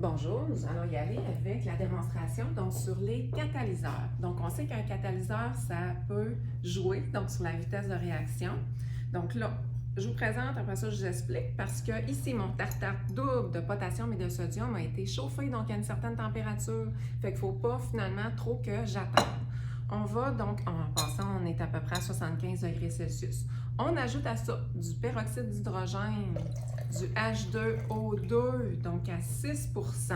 Bonjour, nous allons y aller avec la démonstration donc sur les catalyseurs. Donc on sait qu'un catalyseur, ça peut jouer donc sur la vitesse de réaction. Donc là, je vous présente, après ça je vous explique, parce que ici mon tartare double de potassium et de sodium a été chauffé donc à une certaine température. Fait qu'il ne faut pas finalement trop que j'attende. On va donc, en passant, on est à peu près à 75 degrés Celsius. On ajoute à ça du peroxyde d'hydrogène, du H2O2, donc à 6 %.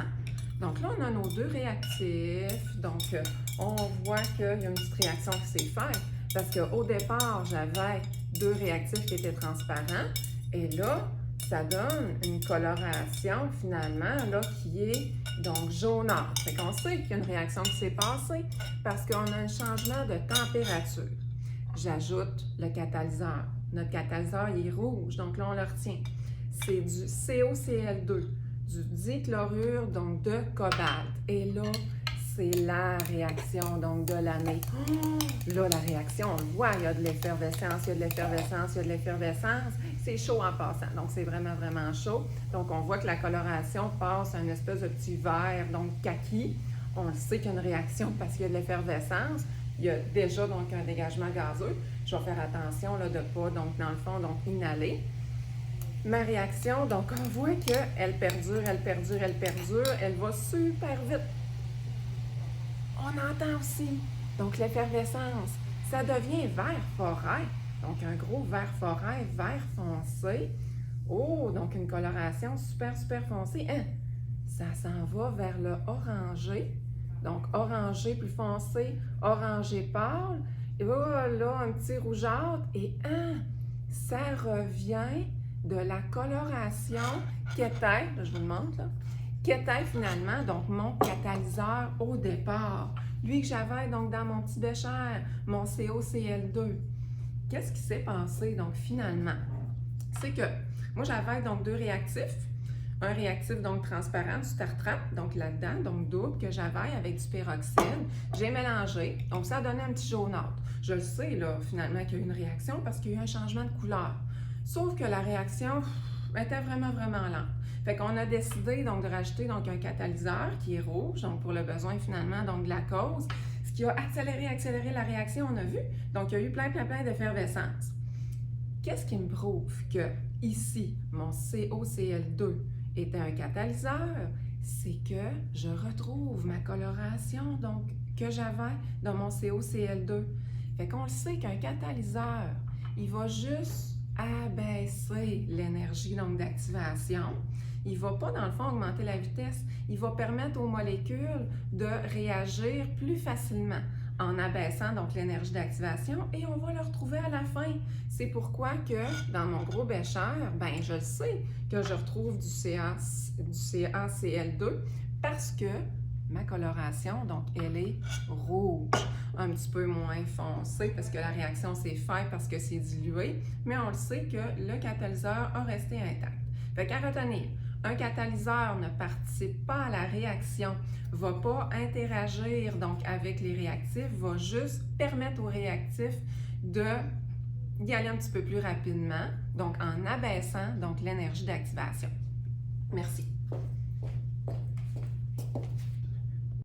Donc là, on a nos deux réactifs. Donc, on voit qu'il y a une petite réaction qui s'est faite parce qu'au départ, j'avais deux réactifs qui étaient transparents. Et là, ça donne une coloration finalement là, qui est donc jaunâtre. Fait qu'on sait qu'il y a une réaction qui s'est passée parce qu'on a un changement de température. J'ajoute le catalyseur. Notre catalyseur, il est rouge, donc là, on le retient. C'est du COCl2, du dichlorure donc de cobalt. Et là, c'est la réaction donc de l'année. Là, la réaction, on le voit, il y a de l'effervescence, il y a de l'effervescence, il y a de l'effervescence. C'est chaud en passant, donc c'est vraiment, vraiment chaud. Donc, on voit que la coloration passe à une espèce de petit vert, donc kaki. On le sait qu'il y a une réaction parce qu'il y a de l'effervescence. Il y a déjà donc un dégagement gazeux. Je vais faire attention là, de ne pas, donc dans le fond, donc inhaler. Ma réaction, donc on voit qu'elle perdure, elle perdure, elle perdure, elle va super vite. On entend aussi, donc l'effervescence, ça devient vert forêt, donc un gros vert forêt, vert foncé. Oh, donc une coloration super, super foncée. Hein? Ça s'en va vers le orangé, donc orangé plus foncé, orangé pâle. Et voilà, un petit rougeâtre. Et hein, ça revient de la coloration qu'était, je vous le montre, là, qu'était finalement donc mon catalyseur au départ. Lui que j'avais donc dans mon petit bécher, mon COCl2. Qu'est-ce qui s'est passé donc finalement? C'est que moi j'avais donc deux réactifs. Un réactif donc transparent, du tartrate, donc là-dedans, donc double, que j'avais avec du peroxyde. J'ai mélangé, donc ça a donné un petit jaunâtre. Je le sais là finalement qu'il y a eu une réaction parce qu'il y a eu un changement de couleur. Sauf que la réaction était vraiment, vraiment lente. Fait qu'on a décidé donc de rajouter donc un catalyseur qui est rouge, donc pour le besoin finalement donc de la cause, ce qui a accéléré la réaction, on a vu. Donc il y a eu plein d'effervescence. Qu'est-ce qui me prouve que ici, mon COCl2 était un catalyseur? C'est que je retrouve ma coloration donc que j'avais dans mon COCl2. Fait qu'on le sait qu'un catalyseur, il va juste abaisser l'énergie donc d'activation. Il ne va pas, dans le fond, augmenter la vitesse. Il va permettre aux molécules de réagir plus facilement en abaissant donc l'énergie d'activation et on va le retrouver à la fin. C'est pourquoi que dans mon gros bécher, ben je sais que je retrouve du CaCl2 parce que ma coloration, donc elle est rouge, un petit peu moins foncée parce que la réaction s'est faite parce que c'est dilué, mais on le sait que le catalyseur a resté intact. Fait qu'à retenir, un catalyseur ne participe pas à la réaction, ne va pas interagir donc avec les réactifs, va juste permettre aux réactifs d'y aller un petit peu plus rapidement, donc en abaissant donc l'énergie d'activation. Merci.